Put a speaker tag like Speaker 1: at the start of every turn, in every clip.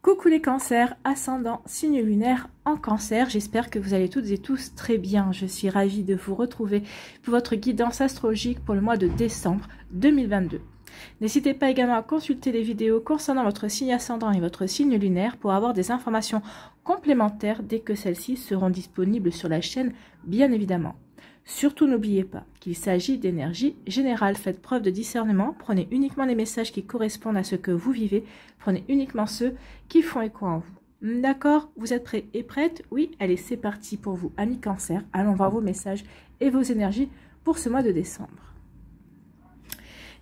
Speaker 1: Coucou les cancers, ascendant, signe lunaire en cancer, j'espère que vous allez toutes et tous très bien. Je suis ravie de vous retrouver pour votre guidance astrologique pour le mois de décembre 2022. N'hésitez pas également à consulter les vidéos concernant votre signe ascendant et votre signe lunaire pour avoir des informations complémentaires dès que celles-ci seront disponibles sur la chaîne, bien évidemment. Surtout n'oubliez pas qu'il s'agit d'énergie générale. Faites preuve de discernement, prenez uniquement les messages qui correspondent à ce que vous vivez, prenez uniquement ceux qui font écho en vous. D'accord? Vous êtes prêts et prêtes? Oui, allez, c'est parti pour vous, amis cancer. Allons voir vos messages et vos énergies pour ce mois de décembre.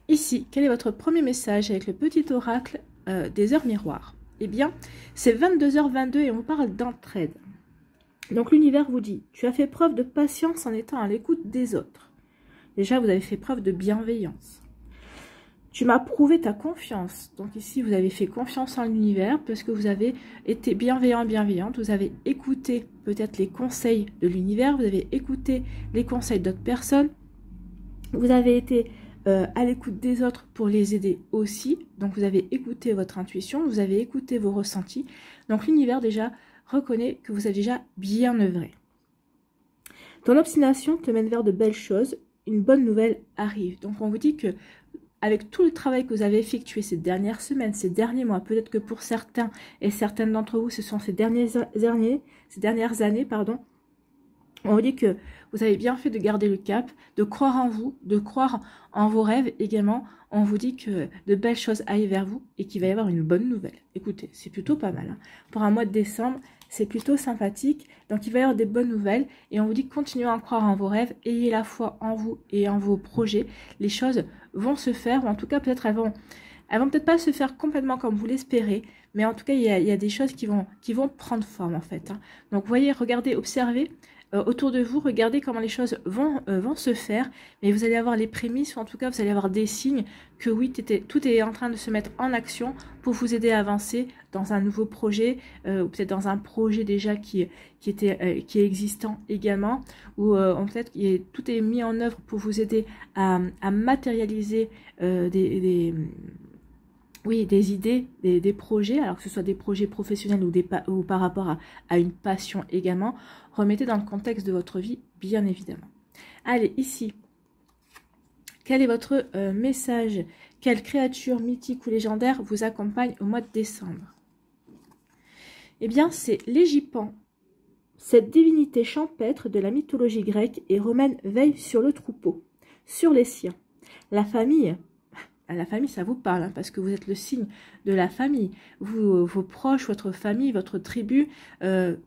Speaker 1: Ici, quel est votre premier message avec le petit oracle des heures miroirs? Eh bien, c'est 22h22 et on vous parle d'entraide. Donc l'univers vous dit, tu as fait preuve de patience en étant à l'écoute des autres. Déjà, vous avez fait preuve de bienveillance. Tu m'as prouvé ta confiance. Donc ici, vous avez fait confiance en l'univers parce que vous avez été bienveillant, bienveillante. Vous avez écouté peut-être les conseils de l'univers. Vous avez écouté les conseils d'autres personnes. Vous avez été à l'écoute des autres pour les aider aussi. Donc vous avez écouté votre intuition. Vous avez écouté vos ressentis. Donc l'univers déjà reconnaît que vous êtes déjà bien œuvré. Ton obstination te mène vers de belles choses. Une bonne nouvelle arrive. Donc on vous dit que avec tout le travail que vous avez effectué ces dernières semaines, ces derniers mois, peut-être que pour certains et certaines d'entre vous, ce sont ces dernières années, on vous dit que vous avez bien fait de garder le cap, de croire en vous, de croire en vos rêves également. On vous dit que de belles choses aillent vers vous et qu'il va y avoir une bonne nouvelle. Écoutez, c'est plutôt pas mal. Hein. Pour un mois de décembre, c'est plutôt sympathique. Donc, il va y avoir des bonnes nouvelles. Et on vous dit continuez à croire en vos rêves. Ayez la foi en vous et en vos projets. Les choses vont se faire. Ou en tout cas, peut-être elles vont peut-être pas se faire complètement comme vous l'espérez. Mais en tout cas, il y a des choses qui vont prendre forme en fait. Hein. Donc, voyez, regardez, observez. Autour de vous, regardez comment les choses vont se faire, mais vous allez avoir les prémices, ou en tout cas vous allez avoir des signes que oui, tout est en train de se mettre en action pour vous aider à avancer dans un nouveau projet, ou peut-être dans un projet déjà qui est existant également, ou peut-être tout est mis en œuvre pour vous aider à matérialiser des idées, des projets, alors que ce soit des projets professionnels ou par rapport à une passion également. Remettez dans le contexte de votre vie, bien évidemment. Allez, ici, quel est votre message? Quelle créature mythique ou légendaire vous accompagne au mois de décembre? Eh bien, c'est l'Égipan. Cette divinité champêtre de la mythologie grecque et romaine veille sur le troupeau, sur les siens. La famille, ça vous parle, hein, parce que vous êtes le signe de la famille. Vos proches, votre famille, votre tribu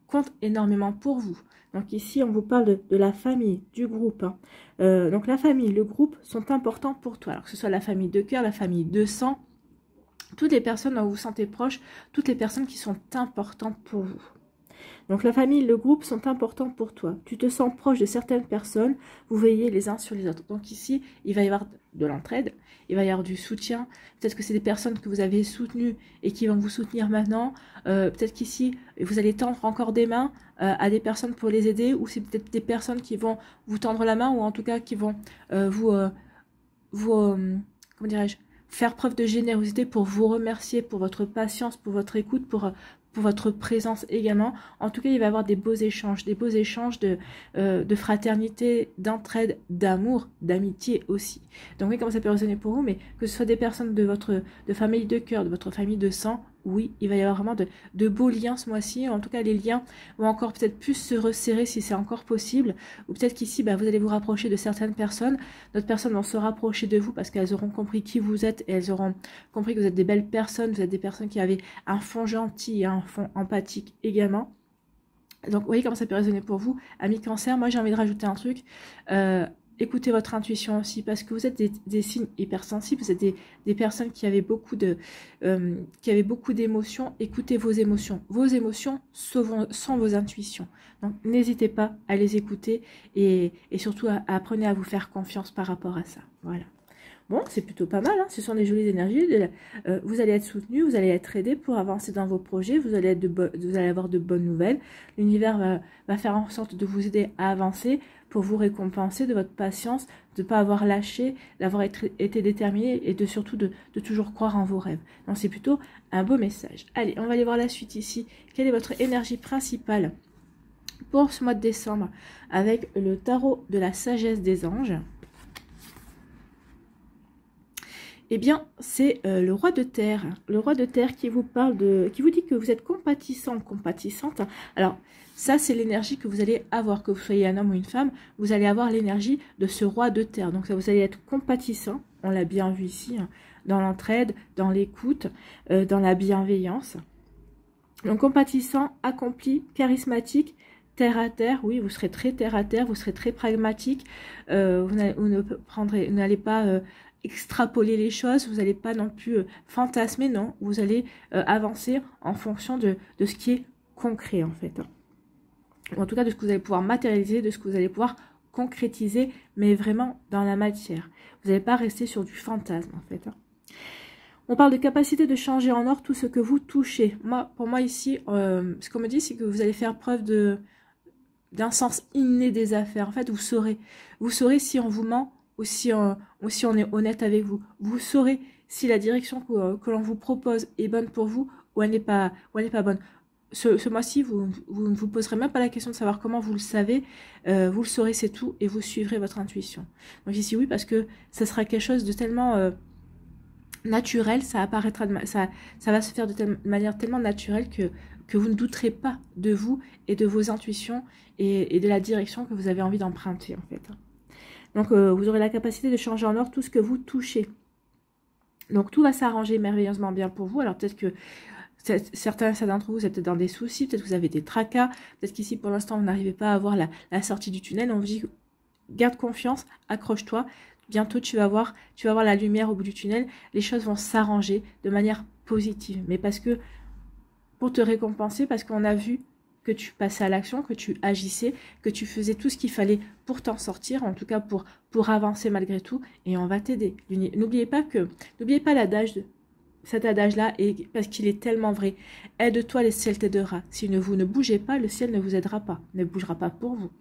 Speaker 1: comptent énormément pour vous. Donc ici, on vous parle de la famille, du groupe. Hein. Donc la famille, le groupe sont importants pour toi. Alors que ce soit la famille de cœur, la famille de sang, toutes les personnes dont vous vous sentez proche, toutes les personnes qui sont importantes pour vous. Donc la famille, le groupe sont importants pour toi. Tu te sens proche de certaines personnes, vous veillez les uns sur les autres. Donc ici, il va y avoir de l'entraide, il va y avoir du soutien. Peut-être que c'est des personnes que vous avez soutenues et qui vont vous soutenir maintenant. Peut-être qu'ici, vous allez tendre encore des mains à des personnes pour les aider, ou c'est peut-être des personnes qui vont vous tendre la main, ou en tout cas qui vont comment dirais-je, faire preuve de générosité pour vous remercier pour votre patience, pour votre écoute, pour votre présence également. En tout cas, il va y avoir des beaux échanges de fraternité, d'entraide, d'amour, d'amitié aussi. Donc oui, comment ça peut résonner pour vous, mais que ce soit des personnes de famille de cœur, de votre famille de sang, oui, il va y avoir vraiment de beaux liens ce mois-ci. En tout cas, les liens vont encore peut-être plus se resserrer si c'est encore possible. Ou peut-être qu'ici, vous allez vous rapprocher de certaines personnes. D'autres personnes vont se rapprocher de vous parce qu'elles auront compris qui vous êtes et elles auront compris que vous êtes des belles personnes. Vous êtes des personnes qui avaient un fond gentil et un fond empathique également. Donc, vous voyez comment ça peut résonner pour vous, amis cancer. Moi, j'ai envie de rajouter un truc. Écoutez votre intuition aussi, parce que vous êtes des signes hypersensibles, vous êtes des personnes qui avaient beaucoup d'émotions. Écoutez vos émotions. Vos émotions sont vos intuitions. Donc n'hésitez pas à les écouter et surtout apprenez à vous faire confiance par rapport à ça. Voilà. Bon, c'est plutôt pas mal, hein. Ce sont des jolies énergies. Vous allez être soutenu, vous allez être aidé pour avancer dans vos projets, vous allez avoir de bonnes nouvelles. L'univers va faire en sorte de vous aider à avancer pour vous récompenser de votre patience, de ne pas avoir lâché, d'avoir été déterminé et surtout de toujours croire en vos rêves. Donc c'est plutôt un beau message. Allez, on va aller voir la suite ici. Quelle est votre énergie principale pour ce mois de décembre avec le tarot de la sagesse des anges? Eh bien, c'est le roi de terre. Le roi de terre qui vous parle qui vous dit que vous êtes compatissant, compatissante. Alors, ça, c'est l'énergie que vous allez avoir, que vous soyez un homme ou une femme. Vous allez avoir l'énergie de ce roi de terre. Donc, ça, vous allez être compatissant. On l'a bien vu ici, hein, dans l'entraide, dans l'écoute, dans la bienveillance. Donc, compatissant, accompli, charismatique, terre à terre. Oui, vous serez très terre à terre, vous serez très pragmatique. Vous n'allez pas extrapoler les choses, vous n'allez pas non plus fantasmer, non, vous allez avancer en fonction de ce qui est concret en fait. Ou en tout cas de ce que vous allez pouvoir matérialiser, de ce que vous allez pouvoir concrétiser, mais vraiment dans la matière. Vous n'allez pas rester sur du fantasme en fait. On parle de capacité de changer en or tout ce que vous touchez. Pour moi ici, ce qu'on me dit, c'est que vous allez faire preuve d'un sens inné des affaires. En fait, vous saurez si on vous ment, ou si on est honnête avec vous. Vous saurez si la direction que l'on vous propose est bonne pour vous ou elle n'est pas bonne. Ce mois-ci, vous ne vous poserez même pas la question de savoir comment vous le savez. Vous le saurez, c'est tout, et vous suivrez votre intuition. Donc ici, oui, parce que ça sera quelque chose de tellement naturel, ça apparaîtra, ça va se faire de manière tellement naturelle que vous ne douterez pas de vous et de vos intuitions et de la direction que vous avez envie d'emprunter, en fait. Donc, vous aurez la capacité de changer en or tout ce que vous touchez. Donc, tout va s'arranger merveilleusement bien pour vous. Alors, peut-être que certains d'entre vous, vous êtes peut-être dans des soucis, peut-être que vous avez des tracas, peut-être qu'ici, pour l'instant, vous n'arrivez pas à voir la sortie du tunnel. On vous dit, garde confiance, accroche-toi. Bientôt, tu vas voir la lumière au bout du tunnel. Les choses vont s'arranger de manière positive. Mais parce que, pour te récompenser, parce qu'on a vu que tu passais à l'action, que tu agissais, que tu faisais tout ce qu'il fallait pour t'en sortir, en tout cas pour avancer malgré tout, et on va t'aider. N'oubliez pas l'adage, cet adage-là, parce qu'il est tellement vrai. Aide-toi, le ciel t'aidera. Si vous ne bougez pas, le ciel ne vous aidera pas, ne bougera pas pour vous.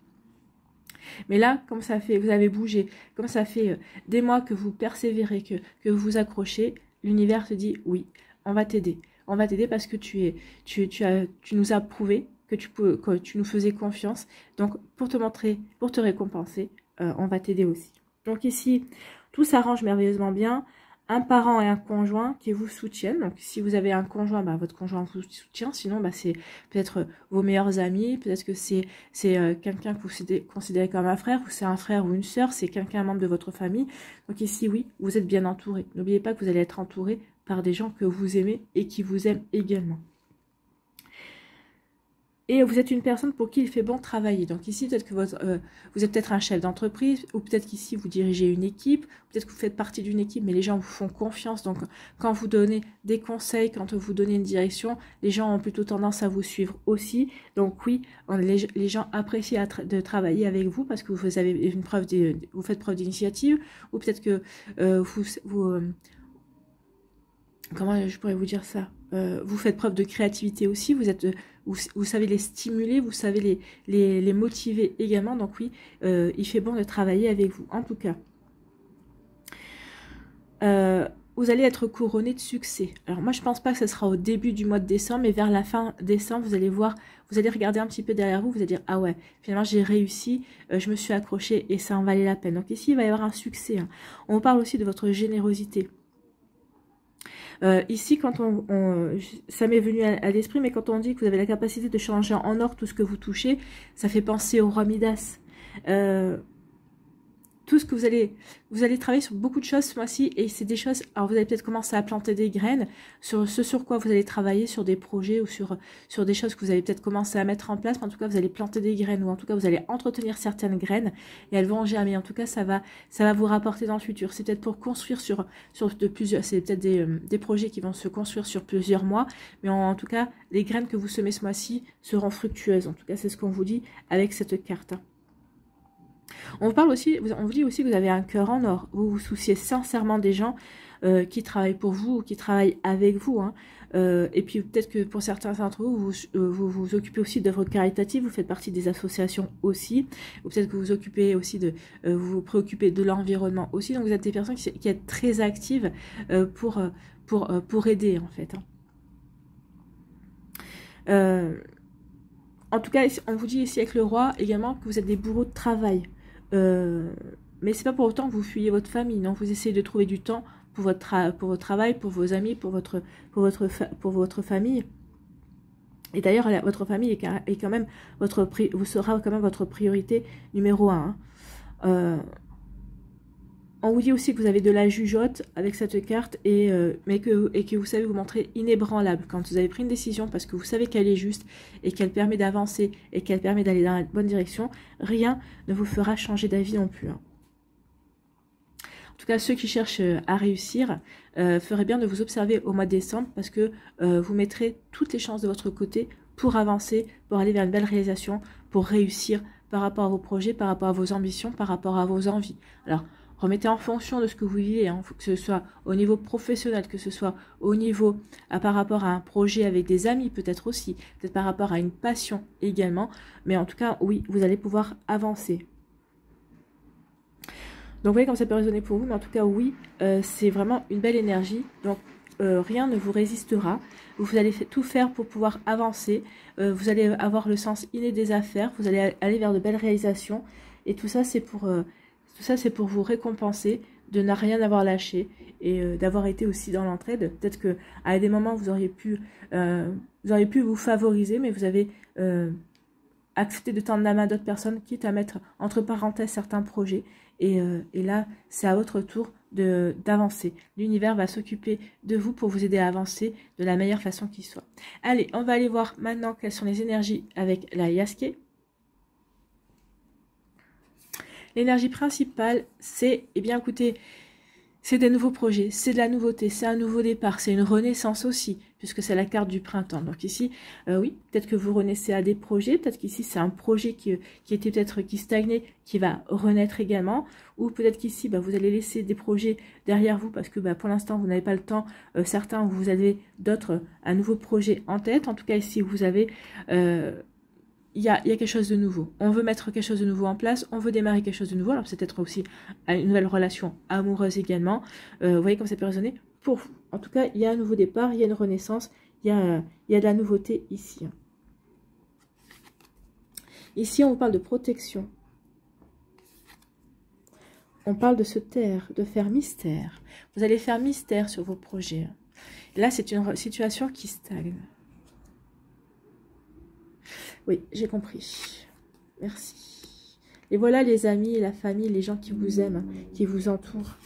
Speaker 1: Mais là, comme ça fait, vous avez bougé, comme ça fait des mois que vous persévérez, que vous vous accrochez, l'univers te dit oui, on va t'aider. On va t'aider parce que tu nous as prouvé que tu nous faisais confiance. Donc, pour te montrer, pour te récompenser, on va t'aider aussi. Donc ici, tout s'arrange merveilleusement bien. Un parent et un conjoint qui vous soutiennent. Donc, si vous avez un conjoint, votre conjoint vous soutient. Sinon, c'est peut-être vos meilleurs amis. Peut-être que c'est quelqu'un que vous considérez comme un frère, ou c'est un frère ou une sœur. C'est quelqu'un, un membre de votre famille. Donc ici, oui, vous êtes bien entouré. N'oubliez pas que vous allez être entouré par des gens que vous aimez et qui vous aiment également. Et vous êtes une personne pour qui il fait bon travailler. Donc ici, peut-être que vous êtes peut-être un chef d'entreprise, ou peut-être qu'ici, vous dirigez une équipe, peut-être que vous faites partie d'une équipe, mais les gens vous font confiance. Donc, quand vous donnez des conseils, quand vous donnez une direction, les gens ont plutôt tendance à vous suivre aussi. Donc oui, les gens apprécient de travailler avec vous parce que vous avez vous faites preuve d'initiative, ou peut-être que comment je pourrais vous dire ça, vous faites preuve de créativité aussi, vous savez les stimuler, vous savez les motiver également. Donc oui, il fait bon de travailler avec vous. En tout cas, vous allez être couronné de succès. Alors moi, je pense pas que ce sera au début du mois de décembre, mais vers la fin décembre, vous allez voir, vous allez regarder un petit peu derrière vous, vous allez dire, ah ouais, finalement j'ai réussi, je me suis accrochée et ça en valait la peine. Donc ici, il va y avoir un succès. Hein. On parle aussi de votre générosité. Ici, quand ça m'est venu à l'esprit, mais quand on dit que vous avez la capacité de changer en or tout ce que vous touchez, ça fait penser au roi Midas. Tout ce que vous allez travailler sur beaucoup de choses ce mois-ci, et c'est des choses, alors vous allez peut-être commencer à planter des graines sur ce sur quoi vous allez travailler, sur des projets ou sur des choses que vous allez peut-être commencer à mettre en place, mais en tout cas vous allez planter des graines, ou en tout cas vous allez entretenir certaines graines et elles vont germer. En tout cas ça va vous rapporter dans le futur. C'est peut-être pour construire c'est peut-être des projets qui vont se construire sur plusieurs mois, mais en tout cas les graines que vous semez ce mois-ci seront fructueuses. En tout cas c'est ce qu'on vous dit avec cette carte. On vous parle aussi, on vous dit aussi que vous avez un cœur en or. Vous vous souciez sincèrement des gens qui travaillent pour vous ou qui travaillent avec vous. Hein. Et puis peut-être que pour certains d'entre vous, vous occupez aussi d'œuvres caritatives, vous faites partie des associations aussi. Ou peut-être que vous occupez aussi vous vous préoccupez de l'environnement aussi. Donc vous êtes des personnes qui êtes très actives pour aider en fait. En tout cas, on vous dit ici avec le roi également que vous êtes des bourreaux de travail. Mais c'est pas pour autant que vous fuyez votre famille, non, vous essayez de trouver du temps pour votre travail, pour vos amis, pour votre famille. Et d'ailleurs, votre famille est quand même vous sera quand même votre priorité numéro 1. On vous dit aussi que vous avez de la jugeote avec cette carte, mais que vous savez vous montrer inébranlable quand vous avez pris une décision parce que vous savez qu'elle est juste et qu'elle permet d'avancer et qu'elle permet d'aller dans la bonne direction. Rien ne vous fera changer d'avis non plus. Hein. En tout cas, ceux qui cherchent à réussir feraient bien de vous observer au mois de décembre parce que vous mettrez toutes les chances de votre côté pour avancer, pour aller vers une belle réalisation, pour réussir par rapport à vos projets, par rapport à vos ambitions, par rapport à vos envies. Alors, remettez en fonction de ce que vous vivez, hein, que ce soit au niveau professionnel, que ce soit au niveau par rapport à un projet avec des amis peut-être aussi, peut-être par rapport à une passion également. Mais en tout cas, oui, vous allez pouvoir avancer. Donc vous voyez comme ça peut résonner pour vous, mais en tout cas oui, c'est vraiment une belle énergie. Donc rien ne vous résistera. Vous allez tout faire pour pouvoir avancer. Vous allez avoir le sens inné des affaires. Vous allez aller vers de belles réalisations. Et tout ça, c'est pour vous récompenser de ne rien avoir lâché et d'avoir été aussi dans l'entraide. Peut-être que à des moments vous auriez pu vous favoriser, mais vous avez accepté de tendre la main d'autres personnes, quitte à mettre entre parenthèses certains projets. Et là, c'est à votre tour d'avancer. L'univers va s'occuper de vous pour vous aider à avancer de la meilleure façon qui soit. Allez, on va aller voir maintenant quelles sont les énergies avec la Yaské. L'énergie principale, c'est, eh bien écoutez, c'est des nouveaux projets, c'est de la nouveauté, c'est un nouveau départ, c'est une renaissance aussi, puisque c'est la carte du printemps. Donc ici, oui, peut-être que vous renaissez à des projets, peut-être qu'ici c'est un projet qui était peut-être qui stagnait, qui va renaître également, ou peut-être qu'ici vous allez laisser des projets derrière vous parce que pour l'instant vous n'avez pas le temps, certains vous avez d'autres, un nouveau projet en tête. En tout cas ici vous avez il y a quelque chose de nouveau. On veut mettre quelque chose de nouveau en place. On veut démarrer quelque chose de nouveau. Alors, c'est peut-être aussi une nouvelle relation amoureuse également. Vous voyez comme ça peut résonner pour vous. En tout cas, il y a un nouveau départ, il y a une renaissance, il y a de la nouveauté ici. Ici, on vous parle de protection. On parle de se taire, de faire mystère. Vous allez faire mystère sur vos projets. Là, c'est une situation qui stagne. Oui, j'ai compris. Merci. Et voilà les amis, la famille, les gens qui vous aiment, qui vous entourent.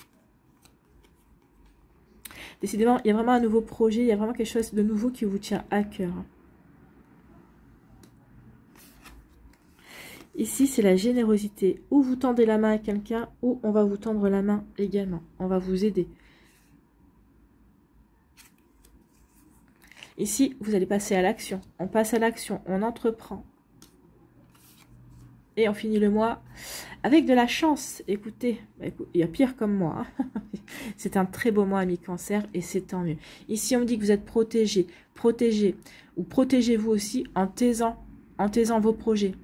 Speaker 1: Décidément, il y a vraiment un nouveau projet, il y a vraiment quelque chose de nouveau qui vous tient à cœur. Ici, c'est la générosité. Ou vous tendez la main à quelqu'un, ou on va vous tendre la main également. On va vous aider. Ici, vous allez passer à l'action. On passe à l'action, on entreprend. Et on finit le mois avec de la chance. Écoutez, il y a pire comme moi. Hein. C'est un très beau mois, ami Cancer, et c'est tant mieux. Ici, on me dit que vous êtes protégé, protégé, ou protégez-vous aussi en taisant vos projets.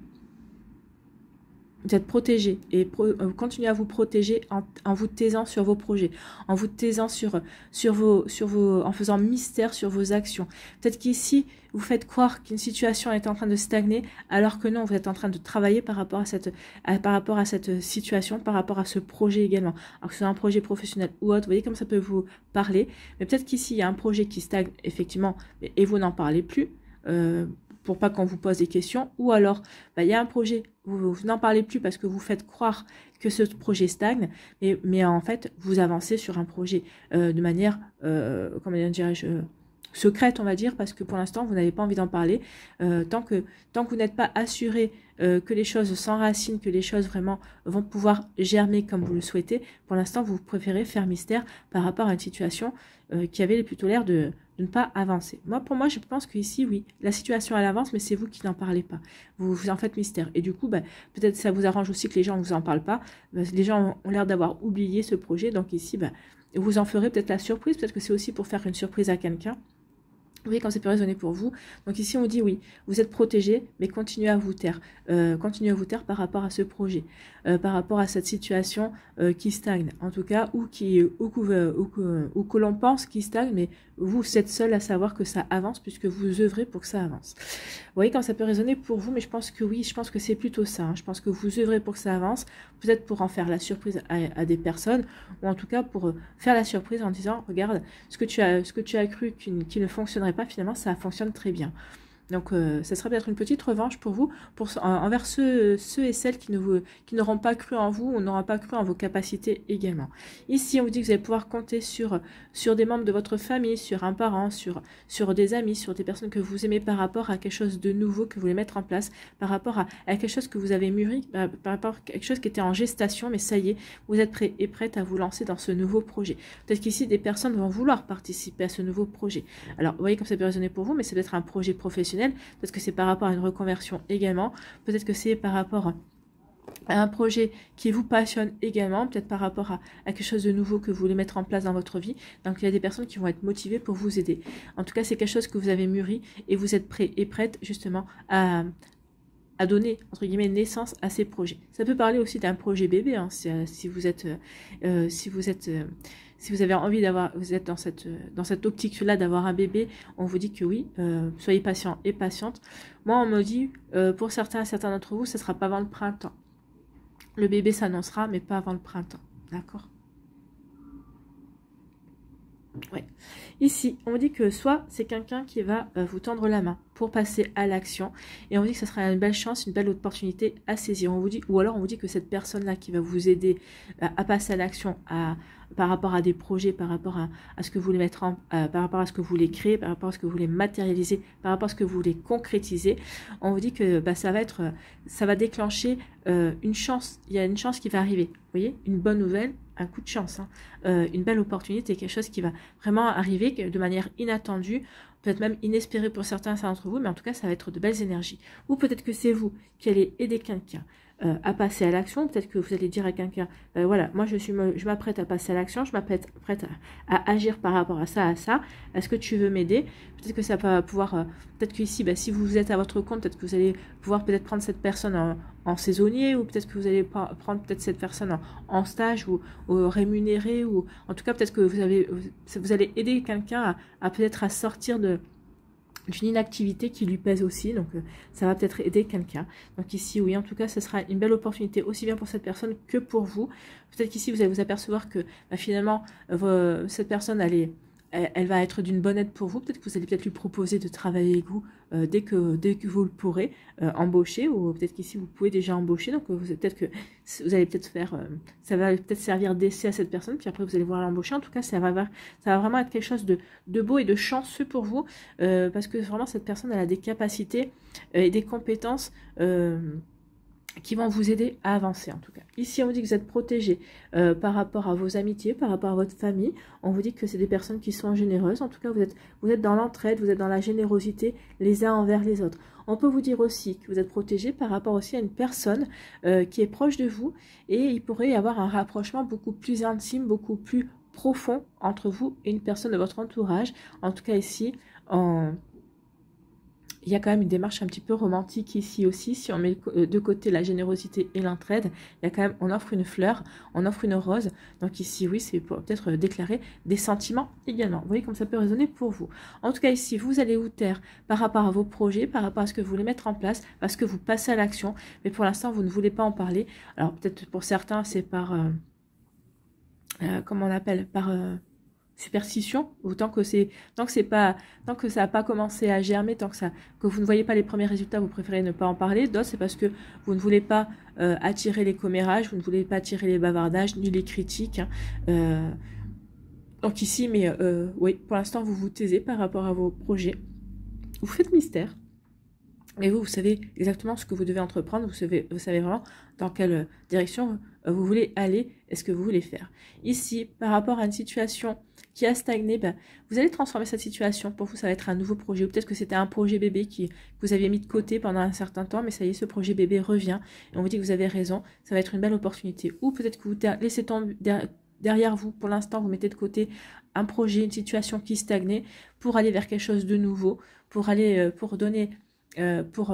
Speaker 1: Vous êtes protégé et continuez à vous protéger en vous taisant sur vos projets, en vous taisant en faisant mystère sur vos actions. Peut-être qu'ici, vous faites croire qu'une situation est en train de stagner, alors que non, vous êtes en train de travailler par rapport à cette situation, par rapport à ce projet également. Alors que ce soit un projet professionnel ou autre, vous voyez comme ça peut vous parler. Mais peut-être qu'ici, il y a un projet qui stagne, effectivement, et vous n'en parlez plus. Pour pas qu'on vous pose des questions, ou alors il y a un projet, vous n'en parlez plus parce que vous faites croire que ce projet stagne, mais en fait vous avancez sur un projet de manière, comment dirais-je, secrète on va dire, parce que pour l'instant vous n'avez pas envie d'en parler, tant que vous n'êtes pas assuré que les choses s'enracinent, que les choses vraiment vont pouvoir germer comme vous le souhaitez. Pour l'instant, vous préférez faire mystère par rapport à une situation qui avait plutôt l'air de ne pas avancer. Pour moi, je pense qu'ici, oui, la situation elle avance, mais c'est vous qui n'en parlez pas. Vous en faites mystère. Et du coup, peut-être ça vous arrange aussi que les gens ne vous en parlent pas. Les gens ont l'air d'avoir oublié ce projet. Donc ici, vous en ferez peut-être la surprise. Peut-être que c'est aussi pour faire une surprise à quelqu'un. Vous voyez, quand c'est peut résonner pour vous. Donc ici, on dit oui, vous êtes protégé, mais continuez à vous taire. Continuez à vous taire par rapport à ce projet, par rapport à cette situation qui stagne, en tout cas, ou que l'on pense qui stagne, mais vous êtes seul à savoir que ça avance, puisque vous œuvrez pour que ça avance. Vous voyez, quand ça peut résonner pour vous, mais je pense que oui, je pense que c'est plutôt ça. Je pense que vous œuvrez pour que ça avance, peut-être pour en faire la surprise à des personnes, ou en tout cas pour faire la surprise en disant, regarde, ce que tu as cru qui ne fonctionnerait pas, finalement ça fonctionne très bien. Donc ça sera peut-être une petite revanche pour vous, envers ceux et celles qui n'auront pas cru en vous ou n'auront pas cru en vos capacités également. Ici, on vous dit que vous allez pouvoir compter sur des membres de votre famille, sur un parent, sur des amis, sur des personnes que vous aimez par rapport à quelque chose de nouveau que vous voulez mettre en place, par rapport à quelque chose que vous avez mûri, par rapport à quelque chose qui était en gestation, mais ça y est, vous êtes prêt et prête à vous lancer dans ce nouveau projet. Peut-être qu'ici, des personnes vont vouloir participer à ce nouveau projet. Alors, vous voyez comme ça peut résonner pour vous, mais c'est peut-être un projet professionnel. Peut-être que c'est par rapport à une reconversion également, peut-être que c'est par rapport à un projet qui vous passionne également, peut-être par rapport à quelque chose de nouveau que vous voulez mettre en place dans votre vie. Donc il y a des personnes qui vont être motivées pour vous aider. En tout cas, c'est quelque chose que vous avez mûri et vous êtes prêt et prête justement à donner, entre guillemets, naissance à ces projets. Ça peut parler aussi d'un projet bébé, hein, si vous avez envie d'avoir, vous êtes dans cette optique-là d'avoir un bébé, on vous dit que oui, soyez patient et patiente. Moi, on me dit, pour certains d'entre vous, ce ne sera pas avant le printemps. Le bébé s'annoncera, mais pas avant le printemps. D'accord ? Ouais. Ici, on dit que soit c'est quelqu'un qui va vous tendre la main pour passer à l'action, et on dit que ce sera une belle chance, une belle opportunité à saisir. On vous dit, ou alors on vous dit que cette personne-là qui va vous aider à passer à l'action, par rapport à des projets, par rapport à ce que vous voulez mettre par rapport à ce que vous voulez créer, par rapport à ce que vous voulez matérialiser, par rapport à ce que vous voulez concrétiser, on vous dit que ça va déclencher une chance. Il y a une chance qui va arriver. Vous voyez, une bonne nouvelle, un coup de chance, hein, une belle opportunité, quelque chose qui va vraiment arriver de manière inattendue, peut-être même inespérée pour certains d'entre vous, mais en tout cas, ça va être de belles énergies. Ou peut-être que c'est vous qui allez aider quelqu'un à passer à l'action. Peut-être que vous allez dire à quelqu'un, voilà, moi je m'apprête à passer à l'action, je m'apprête à agir par rapport à ça, est-ce que tu veux m'aider? Peut-être que ça va pouvoir, peut-être qu'ici, si vous êtes à votre compte, peut-être que vous allez pouvoir peut-être prendre cette personne en saisonnier, ou peut-être que vous allez prendre peut-être cette personne en stage ou rémunéré, ou en tout cas peut-être que vous allez aider quelqu'un à peut-être à sortir d'une inactivité qui lui pèse aussi, donc ça va peut-être aider quelqu'un. Donc ici, oui, en tout cas, ce sera une belle opportunité, aussi bien pour cette personne que pour vous. Peut-être qu'ici, vous allez vous apercevoir que finalement, cette personne, elle va être d'une bonne aide pour vous. Peut-être que vous allez peut-être lui proposer de travailler avec vous dès que vous le pourrez, embaucher, ou peut-être qu'ici, vous pouvez déjà embaucher. Donc peut-être que vous allez peut-être ça va peut-être servir d'essai à cette personne, puis après vous allez voir l'embaucher. En tout cas, ça va vraiment être quelque chose de beau et de chanceux pour vous, parce que vraiment cette personne, elle a des capacités et des compétences qui vont vous aider à avancer, en tout cas. Ici, on vous dit que vous êtes protégé par rapport à vos amitiés, par rapport à votre famille. On vous dit que c'est des personnes qui sont généreuses. En tout cas, vous êtes dans l'entraide, vous êtes dans la générosité les uns envers les autres. On peut vous dire aussi que vous êtes protégé par rapport aussi à une personne qui est proche de vous, et il pourrait y avoir un rapprochement beaucoup plus intime, beaucoup plus profond entre vous et une personne de votre entourage. En tout cas, ici, il y a quand même une démarche un petit peu romantique ici aussi. Si on met de côté la générosité et l'entraide, il y a quand même, on offre une fleur, on offre une rose. Donc ici, oui, c'est pour peut-être déclarer des sentiments également. Vous voyez comme ça peut résonner pour vous. En tout cas, ici, vous allez vous taire par rapport à vos projets, par rapport à ce que vous voulez mettre en place, parce que vous passez à l'action. Mais pour l'instant, vous ne voulez pas en parler. Alors peut-être pour certains, c'est par, comment on appelle, par superstition, ou tant que ça n'a pas commencé à germer, que vous ne voyez pas les premiers résultats, vous préférez ne pas en parler. D'autres, c'est parce que vous ne voulez pas attirer les commérages, vous ne voulez pas attirer les bavardages ni les critiques, hein. Donc ici, mais oui, pour l'instant vous vous taisez par rapport à vos projets, vous faites mystère. Mais vous savez exactement ce que vous devez entreprendre, vous savez vraiment dans quelle direction vous voulez aller et ce que vous voulez faire. Ici, par rapport à une situation qui a stagné, ben, vous allez transformer cette situation. Pour vous, ça va être un nouveau projet. Ou peut-être que c'était un projet bébé que vous aviez mis de côté pendant un certain temps, mais ça y est, ce projet bébé revient. Et on vous dit que vous avez raison, ça va être une belle opportunité. Ou peut-être que vous laissez tomber derrière vous, pour l'instant, vous mettez de côté un projet, une situation qui stagnait, pour aller vers quelque chose de nouveau, pour aller, pour donner... pour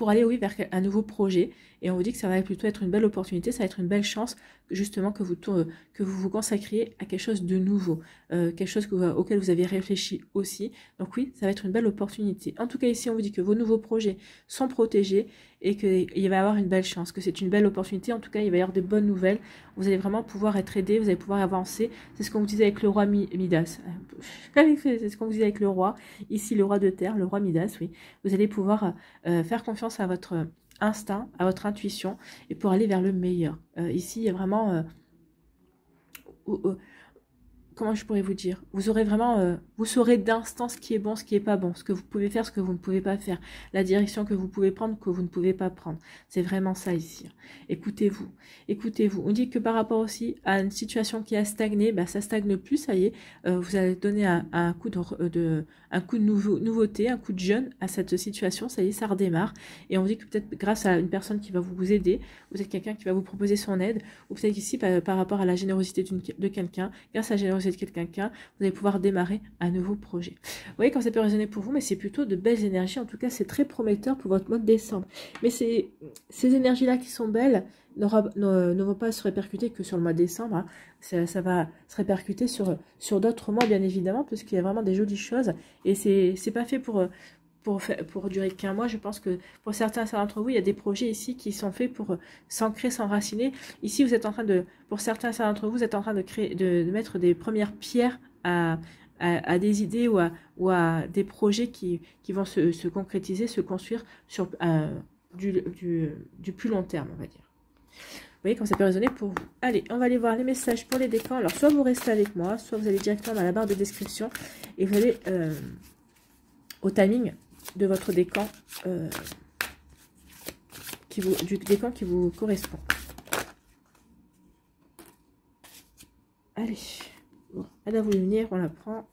Speaker 1: aller, oui, vers un nouveau projet. Et on vous dit que ça va plutôt être une belle opportunité, ça va être une belle chance, justement, que vous vous consacriez à quelque chose de nouveau, quelque chose auquel vous avez réfléchi aussi. Donc oui, ça va être une belle opportunité. En tout cas, ici, on vous dit que vos nouveaux projets sont protégés et qu'il va y avoir une belle chance, que c'est une belle opportunité. En tout cas, il va y avoir de bonnes nouvelles. Vous allez vraiment pouvoir être aidé, vous allez pouvoir avancer. C'est ce qu'on vous disait avec le roi Midas. C'est ce qu'on vous disait avec le roi. Ici, le roi de terre, le roi Midas, oui. Vous allez pouvoir faire confiance à votre instinct, à votre intuition, et pour aller vers le meilleur. Ici, il y a vraiment... comment je pourrais vous dire, vous aurez vraiment, vous saurez d'instant ce qui est bon, ce qui est pas bon, ce que vous pouvez faire, ce que vous ne pouvez pas faire, la direction que vous pouvez prendre, que vous ne pouvez pas prendre. C'est vraiment ça ici. Écoutez-vous, écoutez-vous. On dit que par rapport aussi à une situation qui a stagné, bah, ça stagne plus, ça y est, vous allez donner un coup de nouveauté, un coup de jeune à cette situation, ça y est, ça redémarre. Et on dit que peut-être grâce à une personne qui va vous aider, vous êtes quelqu'un qui va vous proposer son aide, ou peut-être ici par rapport à la générosité de quelqu'un, grâce à la générosité de quelqu'un, vous allez pouvoir démarrer un nouveau projet. Vous voyez quand ça peut résonner pour vous, mais c'est plutôt de belles énergies. En tout cas, c'est très prometteur pour votre mois de décembre. Mais ces énergies-là qui sont belles ne vont pas se répercuter que sur le mois de décembre. Hein. Ça va se répercuter sur d'autres mois, bien évidemment, parce qu'il y a vraiment des jolies choses. Et c'est pas fait pour durer qu'un mois. Je pense que pour certains d'entre vous, il y a des projets ici qui sont faits pour s'ancrer, s'enraciner. Ici, vous êtes en train de, pour certains d'entre vous, vous êtes en train de créer, de mettre des premières pierres à des idées ou à des projets qui vont se concrétiser, se construire sur du plus long terme, on va dire. Vous voyez comme ça peut résonner pour vous. Allez, on va aller voir les messages pour les décans. Alors, soit vous restez avec moi, soit vous allez directement dans la barre de description et vous allez au timing de votre décan, du décan qui vous correspond. Allez, bon, elle a voulu venir, on la prend.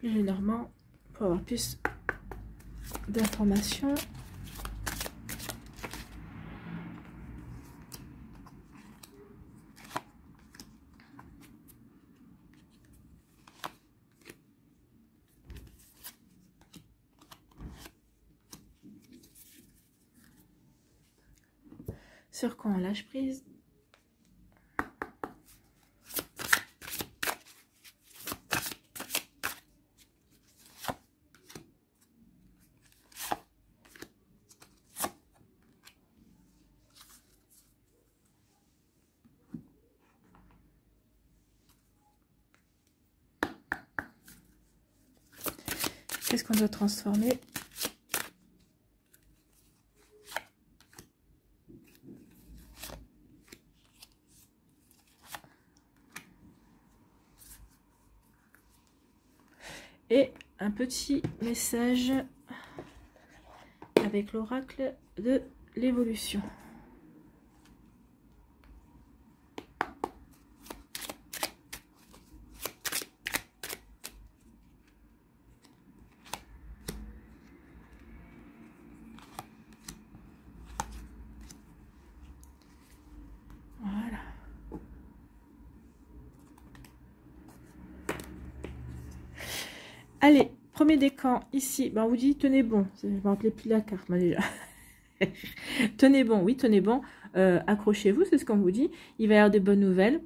Speaker 1: Le Normand pour avoir plus d'informations. Sur quoi on lâche prise. Qu'est-ce qu'on doit transformer? Et un petit message avec l'oracle de l'évolution. Allez, premier décan, ici, ben on vous dit, tenez bon. Je ne me rappelais plus la carte, moi, déjà. Tenez bon, oui, tenez bon. Accrochez-vous, c'est ce qu'on vous dit. Il va y avoir des bonnes nouvelles.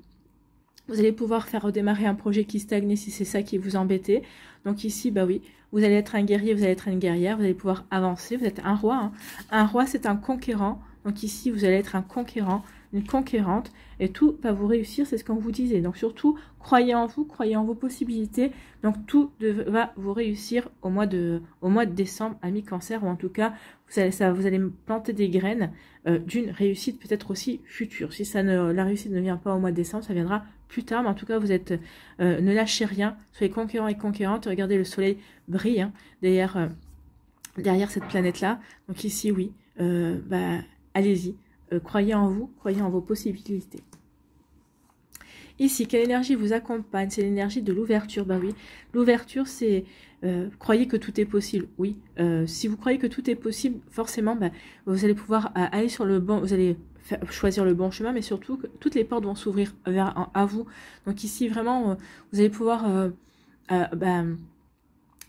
Speaker 1: Vous allez pouvoir faire redémarrer un projet qui stagnait si c'est ça qui vous embêtait. Donc ici, bah oui, vous allez être un guerrier, vous allez être une guerrière, vous allez pouvoir avancer. Vous êtes un roi. Hein. Un roi, c'est un conquérant. Donc ici, vous allez être un conquérant, une conquérante. Et tout va vous réussir, c'est ce qu'on vous disait. Donc surtout, croyez en vous, croyez en vos possibilités. Donc tout va vous réussir au mois de décembre, ami Cancer. Ou en tout cas, vous allez planter des graines d'une réussite peut-être aussi future. Si la réussite ne vient pas au mois de décembre, ça viendra plus tard, mais en tout cas, vous êtes, ne lâchez rien, soyez conquérants et conquérantes. Regardez, le soleil brille hein, derrière cette planète-là. Donc ici, oui, allez-y, croyez en vous, croyez en vos possibilités. Ici, quelle énergie vous accompagne? C'est l'énergie de l'ouverture. Bah oui, l'ouverture, c'est croyez que tout est possible. Oui, si vous croyez que tout est possible, forcément, vous allez pouvoir aller sur le bon, vous allez choisir le bon chemin, mais surtout que toutes les portes vont s'ouvrir à vous. Donc ici, vraiment, vous allez pouvoir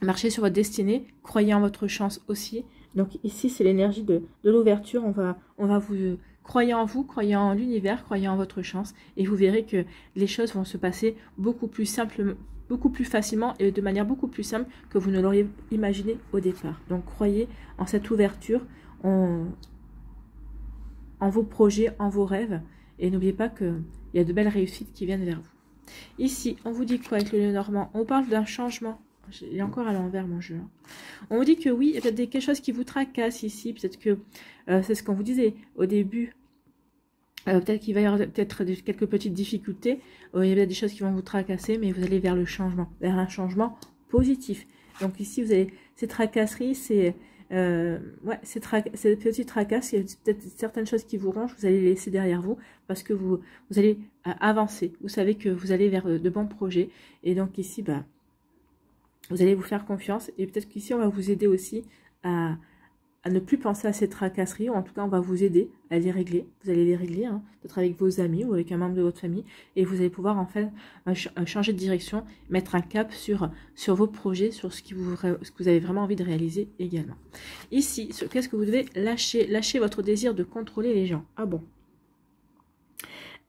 Speaker 1: marcher sur votre destinée. Croyez en votre chance aussi. Donc ici, c'est l'énergie de l'ouverture. On va vous croyez en vous, croyez en l'univers, croyez en votre chance, et vous verrez que les choses vont se passer beaucoup plus simplement, beaucoup plus facilement et de manière beaucoup plus simple que vous ne l'auriez imaginé au départ. Donc croyez en cette ouverture, en vos projets, en vos rêves, et n'oubliez pas qu'il y a de belles réussites qui viennent vers vous. Ici, on vous dit quoi avec le Lénormand? On parle d'un changement. Il est encore à l'envers mon jeu. On vous dit que oui, il y a peut-être quelque chose qui vous tracasse ici. Peut-être que c'est ce qu'on vous disait au début. Peut-être qu'il va y avoir peut-être quelques petites difficultés. Il y a peut-être des choses qui vont vous tracasser, mais vous allez vers le changement, vers un changement positif. Donc ici, vous avez ces tracasseries, ces petites tracasses, il y a peut-être certaines choses qui vous rongent, vous allez les laisser derrière vous parce que vous allez avancer. Vous savez que vous allez vers de bons projets. Et donc ici, vous allez vous faire confiance et peut-être qu'ici, on va vous aider aussi à ne plus penser à ces tracasseries, ou en tout cas, on va vous aider à les régler. Vous allez les régler, hein, peut-être avec vos amis ou avec un membre de votre famille, et vous allez pouvoir en fait changer de direction, mettre un cap sur vos projets, sur ce que vous avez vraiment envie de réaliser également. Ici, qu'est-ce que vous devez lâcher? Lâcher votre désir de contrôler les gens. Ah bon?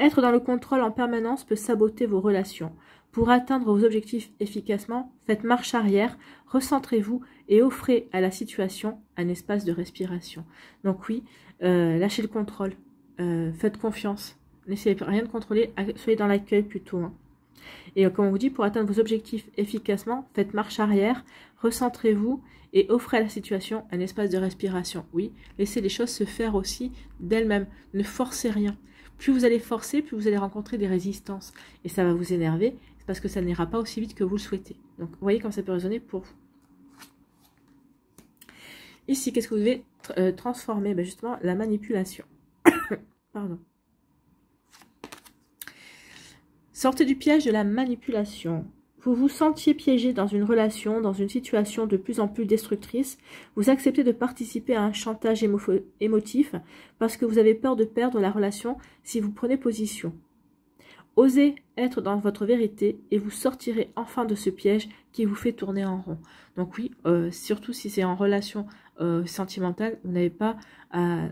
Speaker 1: Être dans le contrôle en permanence peut saboter vos relations. Pour atteindre vos objectifs efficacement, faites marche arrière, recentrez-vous et offrez à la situation un espace de respiration. Donc oui, lâchez le contrôle, faites confiance, n'essayez rien de contrôler, soyez dans l'accueil plutôt. Hein. Et comme on vous dit, pour atteindre vos objectifs efficacement, faites marche arrière, recentrez-vous et offrez à la situation un espace de respiration. Oui, laissez les choses se faire aussi d'elles-mêmes, ne forcez rien. Plus vous allez forcer, plus vous allez rencontrer des résistances. Et ça va vous énerver, parce que ça n'ira pas aussi vite que vous le souhaitez. Donc, vous voyez comme ça peut résonner pour vous. Ici, qu'est-ce que vous devez transformer? Justement, la manipulation. Pardon. Sortez du piège de la manipulation. Vous vous sentiez piégé dans une relation, dans une situation de plus en plus destructrice. Vous acceptez de participer à un chantage émotif parce que vous avez peur de perdre la relation si vous prenez position. Osez être dans votre vérité et vous sortirez enfin de ce piège qui vous fait tourner en rond. Donc oui, surtout si c'est en relation sentimentale, vous n'avez pas à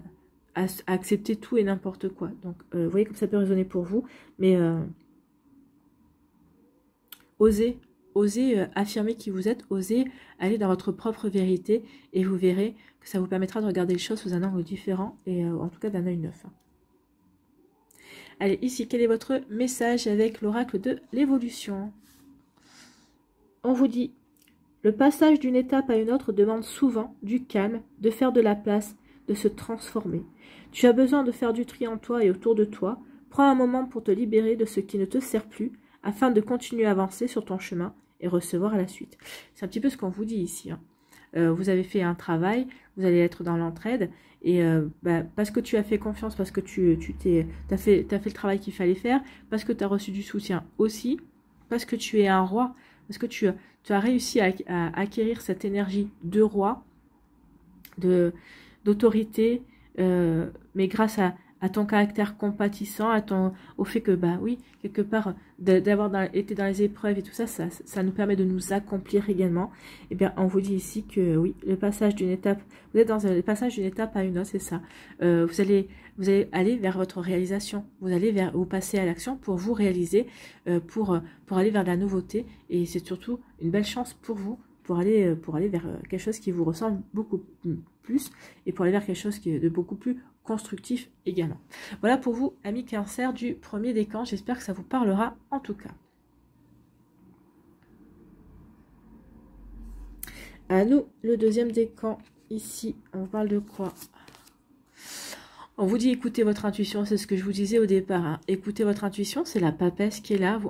Speaker 1: accepter tout et n'importe quoi. Donc vous voyez comme ça peut résonner pour vous, mais osez affirmer qui vous êtes, osez aller dans votre propre vérité et vous verrez que ça vous permettra de regarder les choses sous un angle différent et en tout cas d'un œil neuf. Allez, ici, quel est votre message avec l'oracle de l'évolution? On vous dit, le passage d'une étape à une autre demande souvent du calme, de faire de la place, de se transformer. Tu as besoin de faire du tri en toi et autour de toi. Prends un moment pour te libérer de ce qui ne te sert plus, afin de continuer à avancer sur ton chemin et recevoir à la suite. C'est un petit peu ce qu'on vous dit ici. Hein. Vous avez fait un travail, vous allez être dans l'entraide, et parce que tu as fait confiance, parce que tu as fait le travail qu'il fallait faire, parce que tu as reçu du soutien aussi, parce que tu es un roi, parce que tu as réussi à acquérir cette énergie de roi, d'autorité, mais grâce à ton caractère compatissant, au fait que, bah oui, quelque part, d'avoir été dans les épreuves et tout ça, ça nous permet de nous accomplir également. Eh bien, on vous dit ici que oui, le passage d'une étape, vous êtes dans le passage d'une étape à une autre, c'est ça. Vous allez aller vers votre réalisation, vous passez à l'action pour vous réaliser, pour aller vers la nouveauté, et c'est surtout une belle chance pour vous, pour aller vers quelque chose qui vous ressemble beaucoup plus, et pour aller vers quelque chose qui est de beaucoup plus constructif également. Voilà pour vous, amis Cancer du premier décan. J'espère que ça vous parlera en tout cas. À nous, le deuxième décan. Ici, on parle de quoi? On vous dit écoutez votre intuition, c'est ce que je vous disais au départ. Hein. Écoutez votre intuition, c'est la papesse qui est là.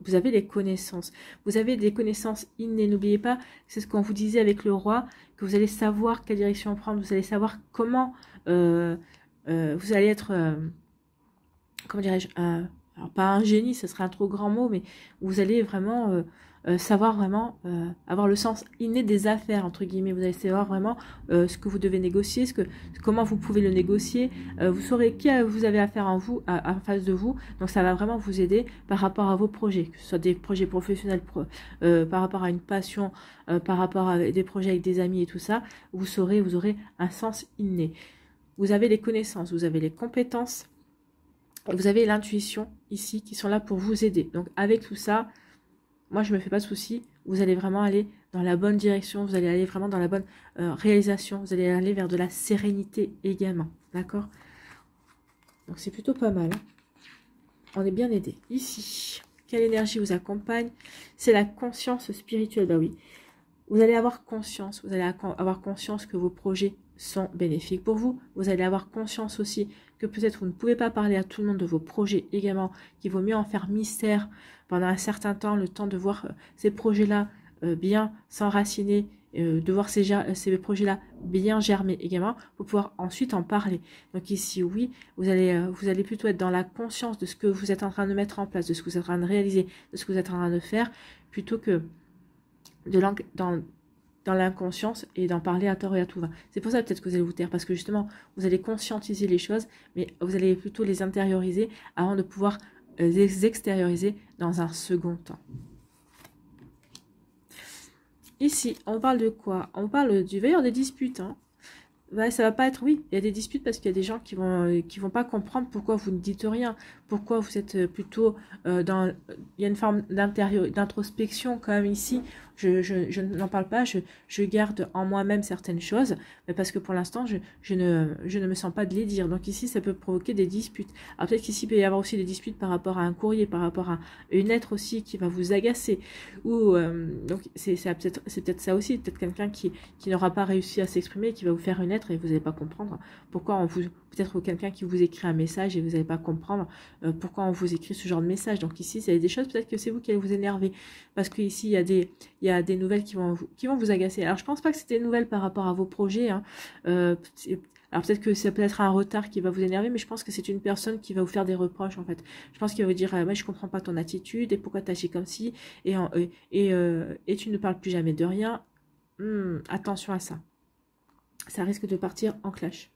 Speaker 1: Vous avez les connaissances. Vous avez des connaissances innées. N'oubliez pas, c'est ce qu'on vous disait avec le roi, que vous allez savoir quelle direction prendre. Vous allez savoir comment vous allez être, comment dirais-je, alors pas un génie, ce serait un trop grand mot, mais vous allez vraiment savoir vraiment avoir le sens inné des affaires, entre guillemets. Vous allez savoir vraiment ce que vous devez négocier, comment vous pouvez le négocier. Vous saurez qui vous avez affaire en face de vous. Donc ça va vraiment vous aider par rapport à vos projets, que ce soit des projets professionnels, par rapport à une passion, par rapport à des projets avec des amis et tout ça. Vous aurez un sens inné. Vous avez les connaissances, vous avez les compétences, et vous avez l'intuition ici qui sont là pour vous aider. Donc avec tout ça, moi je me fais pas de soucis, vous allez vraiment aller dans la bonne direction, vous allez aller vraiment dans la bonne réalisation, vous allez aller vers de la sérénité également, d'accord? Donc c'est plutôt pas mal, hein. On est bien aidé. Ici, quelle énergie vous accompagne? C'est la conscience spirituelle, bah oui. Vous allez avoir conscience, que vos projets sont bénéfiques pour vous. Vous allez avoir conscience aussi que peut-être vous ne pouvez pas parler à tout le monde de vos projets également, qu'il vaut mieux en faire mystère pendant un certain temps, le temps de voir ces projets-là bien s'enraciner, de voir ces projets-là bien germer également, pour pouvoir ensuite en parler. Donc ici, oui, vous allez plutôt être dans la conscience de ce que vous êtes en train de mettre en place, de ce que vous êtes en train de réaliser, de ce que vous êtes en train de faire, plutôt que dans l'inconscience et d'en parler à tort et à tout va. C'est pour ça peut-être que vous allez vous taire, parce que justement, vous allez conscientiser les choses, mais vous allez plutôt les intérioriser avant de pouvoir les extérioriser dans un second temps. Ici, on parle de quoi? On parle du veilleur des disputes, hein. Ouais, ça va pas être, oui, il y a des disputes parce qu'il y a des gens qui vont pas comprendre pourquoi vous ne dites rien, pourquoi vous êtes plutôt il y a une forme d'introspection quand même ici. Je n'en parle pas, je garde en moi-même certaines choses, mais parce que pour l'instant, je ne me sens pas de les dire. Donc ici, ça peut provoquer des disputes. Alors peut-être qu'ici, il peut y avoir aussi des disputes par rapport à un courrier, par rapport à une lettre aussi qui va vous agacer. Ou donc c'est peut-être ça aussi, peut-être quelqu'un qui n'aura pas réussi à s'exprimer, qui va vous faire une lettre et vous n'allez pas comprendre pourquoi peut-être quelqu'un qui vous écrit un message et vous n'allez pas comprendre pourquoi on vous écrit ce genre de message. Donc ici, il y a des choses, peut-être que c'est vous qui allez vous énerver, parce que ici il y a des nouvelles qui vont vous agacer. Alors je pense pas que c'était une nouvelle par rapport à vos projets, hein. Alors peut-être que ça peut être un retard qui va vous énerver, mais je pense que c'est une personne qui va vous faire des reproches en fait. Je pense qu'il va vous dire moi je comprends pas ton attitude et pourquoi tu agis comme ci et tu ne parles plus jamais de rien. Attention à ça. Ça risque de partir en clash.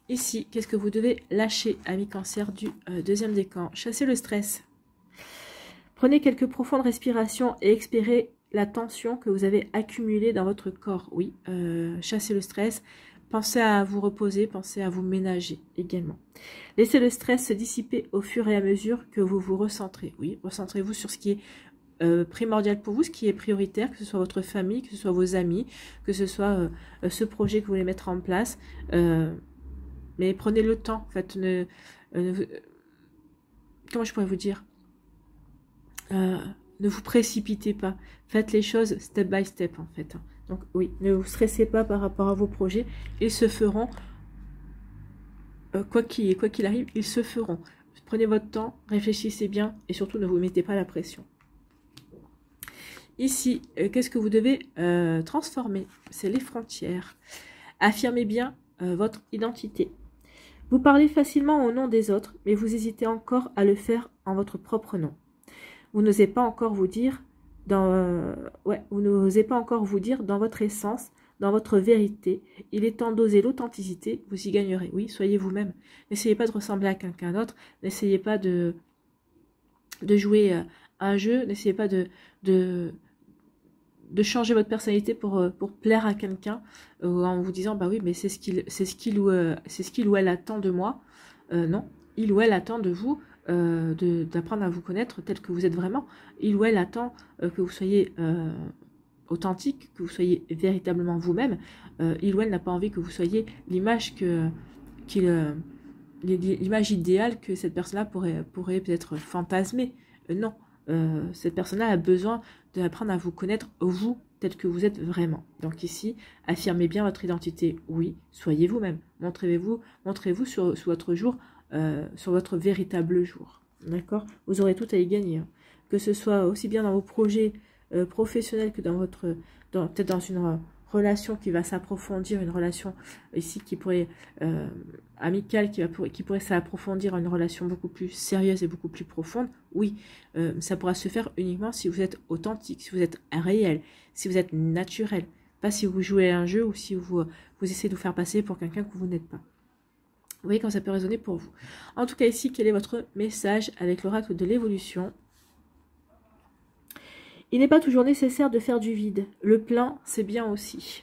Speaker 1: Ici, qu'est-ce que vous devez lâcher, amis Cancer du deuxième décan? Chassez le stress. Prenez quelques profondes respirations et expirez la tension que vous avez accumulée dans votre corps. Oui, chassez le stress. Pensez à vous reposer, pensez à vous ménager également. Laissez le stress se dissiper au fur et à mesure que vous vous recentrez. Oui, recentrez-vous sur ce qui est primordial pour vous, ce qui est prioritaire, que ce soit votre famille, que ce soit vos amis, que ce soit ce projet que vous voulez mettre en place. Mais prenez le temps, en fait. Comment je pourrais vous dire? Ne vous précipitez pas. Faites les choses step by step, en fait. Donc, oui, ne vous stressez pas par rapport à vos projets. Ils se feront. Quoi qu'il arrive, ils se feront. Prenez votre temps, réfléchissez bien et surtout ne vous mettez pas la pression. Ici, qu'est-ce que vous devez transformer? C'est les frontières. Affirmez bien votre identité. Vous parlez facilement au nom des autres, mais vous hésitez encore à le faire en votre propre nom. Vous n'osez pas encore vous dire vous n'osez pas encore vous dire dans votre essence, dans votre vérité. Il est temps d'oser l'authenticité, vous y gagnerez. Oui, soyez vous-même. N'essayez pas de ressembler à quelqu'un d'autre. N'essayez pas de jouer un jeu. N'essayez pas de changer votre personnalité pour plaire à quelqu'un en vous disant, bah oui, mais c'est ce qu'il ou elle attend de moi. Non, il ou elle attend de vous d'apprendre à vous connaître tel que vous êtes vraiment. Il ou elle attend que vous soyez authentique, que vous soyez véritablement vous-même. Il ou elle n'a pas envie que vous soyez l'image l'image idéale que cette personne-là pourrait peut-être fantasmer. Non, cette personne-là a besoin d'apprendre à vous connaître, vous, tel que vous êtes vraiment. Donc ici, affirmez bien votre identité. Oui, soyez vous-même. Montrez-vous sur votre jour, sur votre véritable jour. D'accord? Vous aurez tout à y gagner. Hein. Que ce soit aussi bien dans vos projets professionnels que peut-être dans une relation qui va s'approfondir, une relation ici qui pourrait amicale, qui pourrait s'approfondir à une relation beaucoup plus sérieuse et beaucoup plus profonde. Oui, ça pourra se faire uniquement si vous êtes authentique, si vous êtes réel, si vous êtes naturel, pas si vous jouez à un jeu ou si vous essayez de vous faire passer pour quelqu'un que vous n'êtes pas. Vous voyez quand ça peut résonner pour vous. En tout cas ici, quel est votre message avec l'oracle de l'évolution? Il n'est pas toujours nécessaire de faire du vide. Le plein, c'est bien aussi.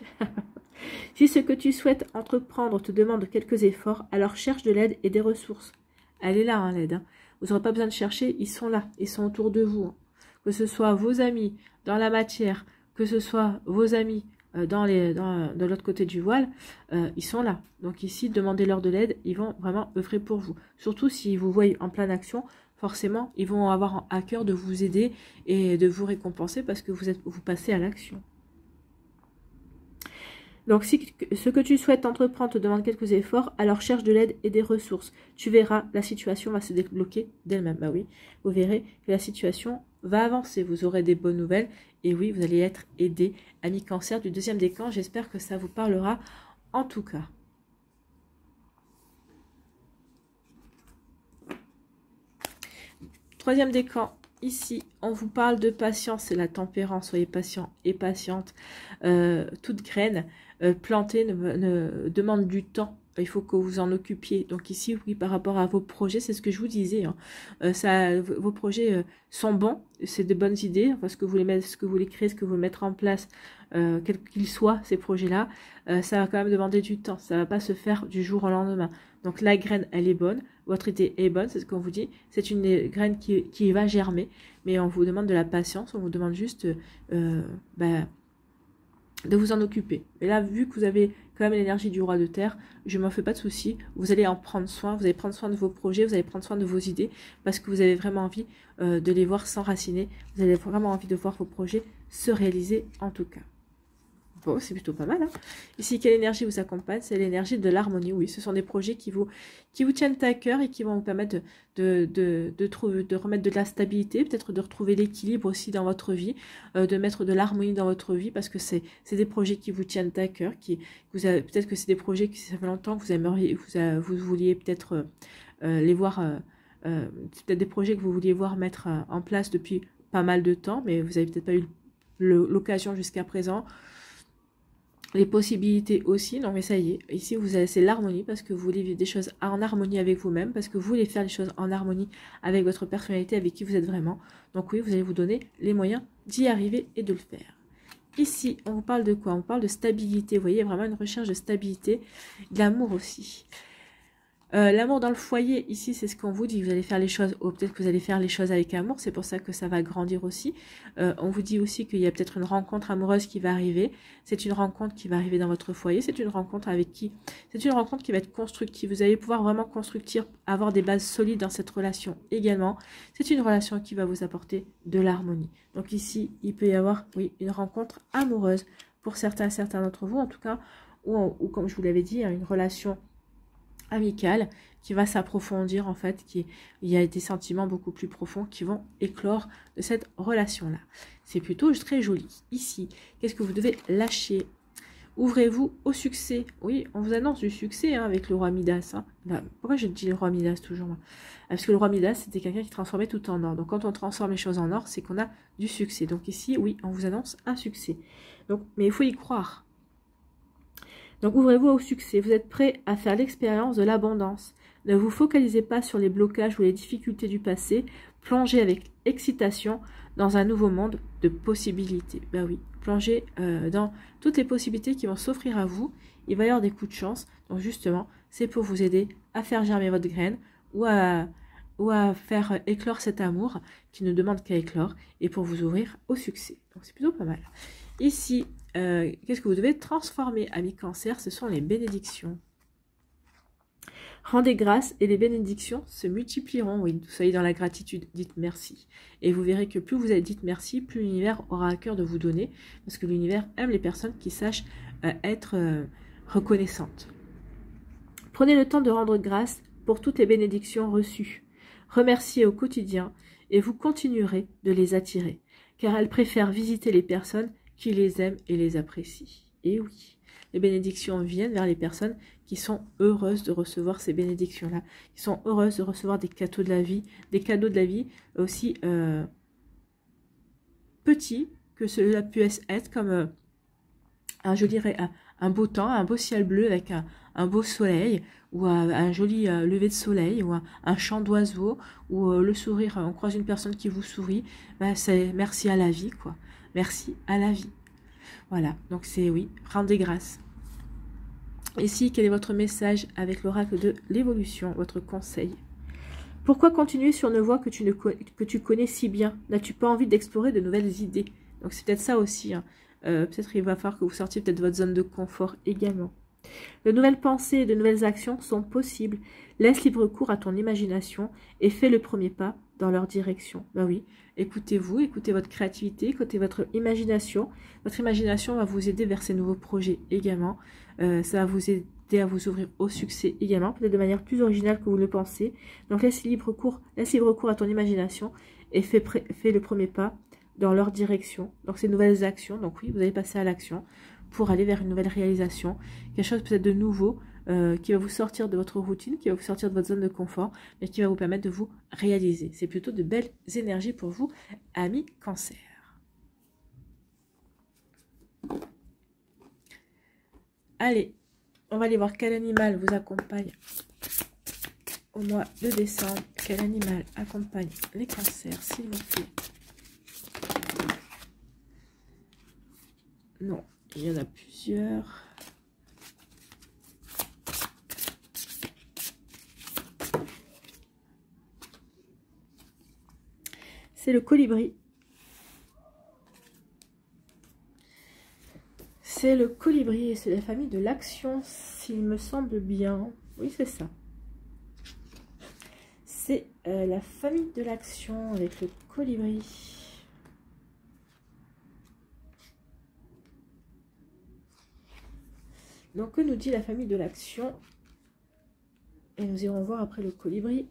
Speaker 1: Si ce que tu souhaites entreprendre te demande quelques efforts, alors cherche de l'aide et des ressources. Elle est là, hein, l'aide. Hein. Vous n'aurez pas besoin de chercher, ils sont là, ils sont autour de vous. Hein. Que ce soit vos amis dans la matière, que ce soit vos amis de l'autre côté du voile, ils sont là. Donc ici, demandez-leur de l'aide, ils vont vraiment œuvrer pour vous. Surtout s'ils vous voient en pleine action, forcément, ils vont avoir à cœur de vous aider et de vous récompenser parce que vous passez à l'action. Donc, si ce que tu souhaites entreprendre te demande quelques efforts, alors cherche de l'aide et des ressources. Tu verras, la situation va se débloquer d'elle-même. Bah oui, vous verrez que la situation va avancer. Vous aurez des bonnes nouvelles et oui, vous allez être aidé. Ami Cancer du deuxième décan, j'espère que ça vous parlera en tout cas. Troisième décan, ici, on vous parle de patience et la tempérance. Soyez patient et patiente. Toute graine plantée demande du temps. Il faut que vous en occupiez. Donc ici, oui, par rapport à vos projets, c'est ce que je vous disais. Hein. Vos projets sont bons. C'est de bonnes idées. Parce que vous voulez créer, ce que vous voulez mettre en place, quels qu'ils soient, ces projets-là, ça va quand même demander du temps. Ça ne va pas se faire du jour au lendemain. Donc la graine, elle est bonne. Votre idée est bonne, c'est ce qu'on vous dit. C'est une graine qui va germer. Mais on vous demande de la patience. On vous demande juste de vous en occuper. Et là, vu que vous avez quand même l'énergie du roi de terre, je ne m'en fais pas de soucis. Vous allez en prendre soin. Vous allez prendre soin de vos projets. Vous allez prendre soin de vos idées. Parce que vous avez vraiment envie de les voir s'enraciner. Vous avez vraiment envie de voir vos projets se réaliser en tout cas. Bon, c'est plutôt pas mal. Hein. Ici, quelle énergie vous accompagne? C'est l'énergie de l'harmonie. Oui, ce sont des projets qui vous tiennent à cœur et qui vont vous permettre de remettre de la stabilité, peut-être de retrouver l'équilibre aussi dans votre vie, de mettre de l'harmonie dans votre vie parce que c'est des projets qui vous tiennent à cœur. Peut-être que c'est des projets qui ça fait longtemps que vous aimeriez, vous vouliez peut-être les voir. C'est peut-être des projets que vous vouliez voir mettre en place depuis pas mal de temps, mais vous n'avez peut-être pas eu l'occasion jusqu'à présent. Les possibilités aussi, non mais ça y est, ici c'est l'harmonie parce que vous voulez vivre des choses en harmonie avec vous-même, parce que vous voulez faire les choses en harmonie avec votre personnalité, avec qui vous êtes vraiment. Donc oui, vous allez vous donner les moyens d'y arriver et de le faire. Ici, on vous parle de quoi? On parle de stabilité, vous voyez, vraiment une recherche de stabilité, de l'amour aussi. L'amour dans le foyer, ici, c'est ce qu'on vous dit. Vous allez faire les choses, peut-être que vous allez faire les choses avec amour. C'est pour ça que ça va grandir aussi. On vous dit aussi qu'il y a peut-être une rencontre amoureuse qui va arriver. C'est une rencontre qui va arriver dans votre foyer. C'est une rencontre avec qui? C'est une rencontre qui va être constructive. Vous allez pouvoir vraiment construire, avoir des bases solides dans cette relation également. C'est une relation qui va vous apporter de l'harmonie. Donc ici, il peut y avoir, oui, une rencontre amoureuse pour certains d'entre vous, en tout cas, ou comme je vous l'avais dit, une relation amicale qui va s'approfondir en fait, il y a des sentiments beaucoup plus profonds qui vont éclore de cette relation-là. C'est plutôt très joli. Ici, qu'est-ce que vous devez lâcher? Ouvrez-vous au succès. Oui, on vous annonce du succès hein, avec le roi Midas. Hein. Là, pourquoi je dis le roi Midas toujours là? Parce que le roi Midas, c'était quelqu'un qui transformait tout en or. Donc quand on transforme les choses en or, c'est qu'on a du succès. Donc ici, oui, on vous annonce un succès. Donc, mais il faut y croire. Donc ouvrez-vous au succès. Vous êtes prêt à faire l'expérience de l'abondance. Ne vous focalisez pas sur les blocages ou les difficultés du passé. Plongez avec excitation dans un nouveau monde de possibilités. Ben oui, plongez dans toutes les possibilités qui vont s'offrir à vous. Il va y avoir des coups de chance. Donc justement, c'est pour vous aider à faire germer votre graine ou à faire éclore cet amour qui ne demande qu'à éclore et pour vous ouvrir au succès. Donc c'est plutôt pas mal. Ici, qu'est-ce que vous devez transformer, amis Cancer? Ce sont les bénédictions. Rendez grâce et les bénédictions se multiplieront. Oui, soyez dans la gratitude, dites merci. Et vous verrez que plus vous êtes dites merci, plus l'univers aura à cœur de vous donner, parce que l'univers aime les personnes qui sachent être reconnaissantes. Prenez le temps de rendre grâce pour toutes les bénédictions reçues. Remerciez au quotidien et vous continuerez de les attirer, car elles préfèrent visiter les personnes qui les aiment et les apprécient. Et oui, les bénédictions viennent vers les personnes qui sont heureuses de recevoir ces bénédictions-là, qui sont heureuses de recevoir des cadeaux de la vie, aussi petits que cela puisse être, comme je dirais, un beau temps, un beau ciel bleu avec un beau soleil, ou un joli lever de soleil, ou un chant d'oiseau, ou le sourire, on croise une personne qui vous sourit, ben c'est merci à la vie, quoi. Merci à la vie. Voilà, donc c'est oui, rendez grâce. Ici, quel est votre message avec l'oracle de l'évolution, votre conseil? Pourquoi continuer sur une voie que tu connais si bien? N'as-tu pas envie d'explorer de nouvelles idées? Donc c'est peut-être ça aussi, hein. Peut-être il va falloir que vous sortiez peut-être de votre zone de confort également. De nouvelles pensées et de nouvelles actions sont possibles. Laisse libre cours à ton imagination et fais le premier pas dans leur direction. Ben oui, écoutez-vous, écoutez votre créativité, écoutez votre imagination. Votre imagination va vous aider vers ces nouveaux projets également. Ça va vous aider à vous ouvrir au succès également, peut-être de manière plus originale que vous le pensez. Donc laisse libre cours à ton imagination et fais le premier pas dans leur direction. Donc ces nouvelles actions, donc oui, vous allez passer à l'action pour aller vers une nouvelle réalisation, quelque chose peut-être de nouveau qui va vous sortir de votre routine, qui va vous sortir de votre zone de confort, mais qui va vous permettre de vous réaliser. C'est plutôt de belles énergies pour vous, amis Cancer. Allez, on va aller voir quel animal vous accompagne au mois de décembre. Quel animal accompagne les cancers, s'il vous plaît? Non, il y en a plusieurs. C'est le colibri. C'est le colibri et c'est la famille de l'action, s'il me semble bien. Oui, c'est ça. C'est la famille de l'action avec le colibri. Donc, que nous dit la famille de l'action? Et nous irons voir après le colibri.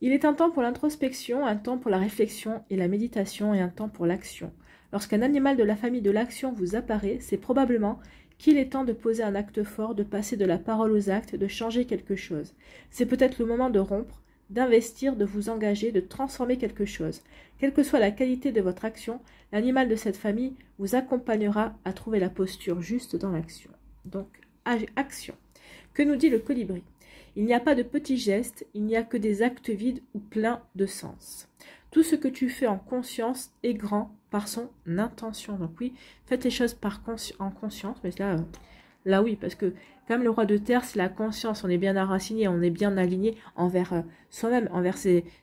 Speaker 1: Il est un temps pour l'introspection, un temps pour la réflexion et la méditation et un temps pour l'action. Lorsqu'un animal de la famille de l'action vous apparaît, c'est probablement qu'il est temps de poser un acte fort, de passer de la parole aux actes, de changer quelque chose. C'est peut-être le moment de rompre, d'investir, de vous engager, de transformer quelque chose. Quelle que soit la qualité de votre action, l'animal de cette famille vous accompagnera à trouver la posture juste dans l'action. Donc, action. Que nous dit le colibri? Il n'y a pas de petits gestes, il n'y a que des actes vides ou pleins de sens. Tout ce que tu fais en conscience est grand par son intention. Donc oui, faites les choses en conscience, mais là oui, parce que comme le roi de terre, c'est la conscience, on est bien enraciné, on est bien aligné envers soi-même, envers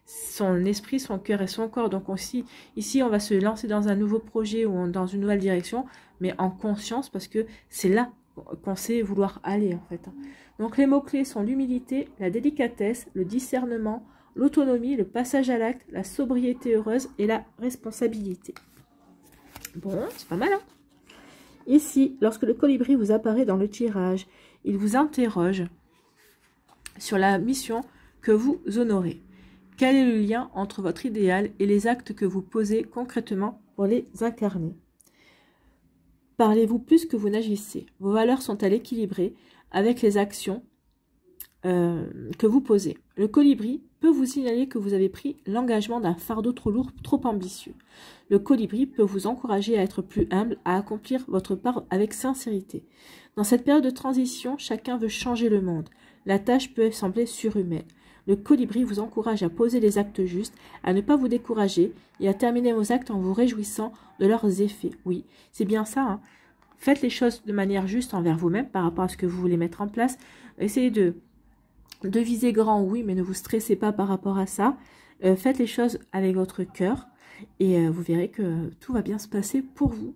Speaker 1: son esprit, son cœur et son corps. Donc aussi, ici, on va se lancer dans un nouveau projet ou dans une nouvelle direction, mais en conscience, parce que c'est là qu'on sait vouloir aller en fait. Donc les mots-clés sont l'humilité, la délicatesse, le discernement, l'autonomie, le passage à l'acte, la sobriété heureuse et la responsabilité. Bon, c'est pas mal, hein? Ici, lorsque le colibri vous apparaît dans le tirage, il vous interroge sur la mission que vous honorez. Quel est le lien entre votre idéal et les actes que vous posez concrètement pour les incarner? Parlez-vous plus que vous n'agissez? Vos valeurs sont-elles équilibrées avec les actions que vous posez? Le colibri peut vous signaler que vous avez pris l'engagement d'un fardeau trop lourd, trop ambitieux. Le colibri peut vous encourager à être plus humble, à accomplir votre part avec sincérité. Dans cette période de transition, chacun veut changer le monde. La tâche peut sembler surhumaine. Le colibri vous encourage à poser les actes justes, à ne pas vous décourager et à terminer vos actes en vous réjouissant de leurs effets. Oui, c'est bien ça, hein. Faites les choses de manière juste envers vous-même par rapport à ce que vous voulez mettre en place. Essayez de viser grand, oui, mais ne vous stressez pas par rapport à ça. Faites les choses avec votre cœur et vous verrez que tout va bien se passer pour vous.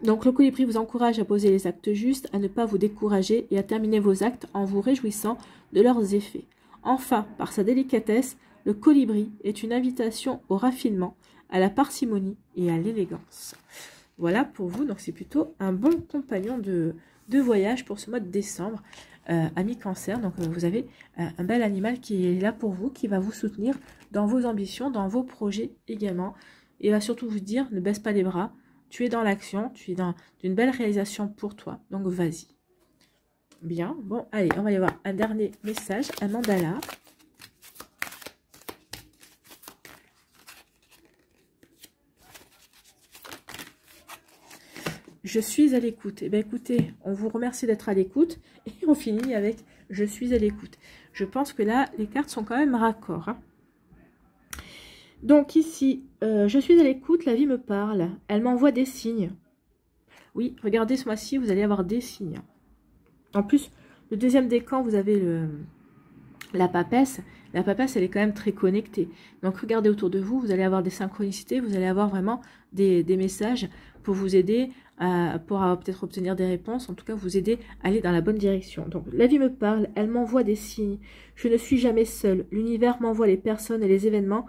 Speaker 1: Donc le colibri vous encourage à poser les actes justes, à ne pas vous décourager et à terminer vos actes en vous réjouissant de leurs effets. Enfin, par sa délicatesse, le colibri est une invitation au raffinement, à la parcimonie et à l'élégance. Voilà pour vous, donc c'est plutôt un bon compagnon de voyage pour ce mois de décembre, amis cancer. Donc vous avez un bel animal qui est là pour vous, qui va vous soutenir dans vos ambitions, dans vos projets également, et va surtout vous dire, ne baisse pas les bras, tu es dans l'action, tu es dans une belle réalisation pour toi, donc vas-y. Bien, bon, allez, on va y avoir un dernier message, un mandala. Je suis à l'écoute. Eh bien, écoutez, on vous remercie d'être à l'écoute et on finit avec « Je suis à l'écoute ». Je pense que là, les cartes sont quand même raccord. Hein. Donc ici, je suis à l'écoute, la vie me parle. Elle m'envoie des signes. Oui, regardez ce mois-ci, vous allez avoir des signes. En plus, le deuxième décan, vous avez la papesse. La papesse, elle est quand même très connectée. Donc, regardez autour de vous, vous allez avoir des synchronicités, vous allez avoir vraiment des messages pour vous aider, pour peut-être obtenir des réponses, en tout cas, vous aider à aller dans la bonne direction. Donc, la vie me parle, elle m'envoie des signes. Je ne suis jamais seule. L'univers m'envoie les personnes et les événements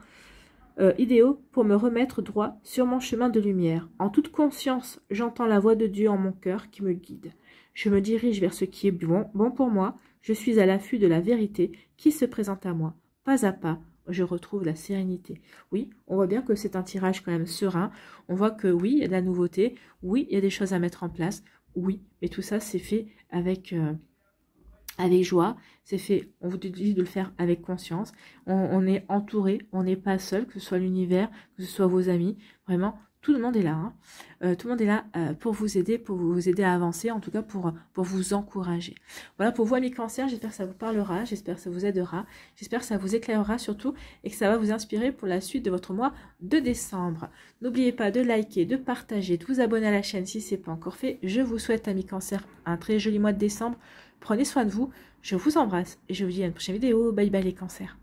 Speaker 1: idéaux pour me remettre droit sur mon chemin de lumière. En toute conscience, j'entends la voix de Dieu en mon cœur qui me guide. Je me dirige vers ce qui est bon pour moi. Je suis à l'affût de la vérité qui se présente à moi. Pas à pas, je retrouve la sérénité. Oui, on voit bien que c'est un tirage quand même serein. On voit que oui, il y a de la nouveauté. Oui, il y a des choses à mettre en place. Oui, mais tout ça, c'est fait avec joie. C'est fait, on vous dit de le faire avec conscience. On est entouré, on n'est pas seul, que ce soit l'univers, que ce soit vos amis. Vraiment, tout le monde est là. Hein. Tout le monde est là pour vous aider à avancer, en tout cas pour vous encourager. Voilà pour vous, amis cancer, j'espère que ça vous parlera, j'espère que ça vous aidera, j'espère que ça vous éclairera surtout et que ça va vous inspirer pour la suite de votre mois de décembre. N'oubliez pas de liker, de partager, de vous abonner à la chaîne si ce n'est pas encore fait. Je vous souhaite, amis cancer, un très joli mois de décembre. Prenez soin de vous, je vous embrasse et je vous dis à une prochaine vidéo. Bye bye les cancers.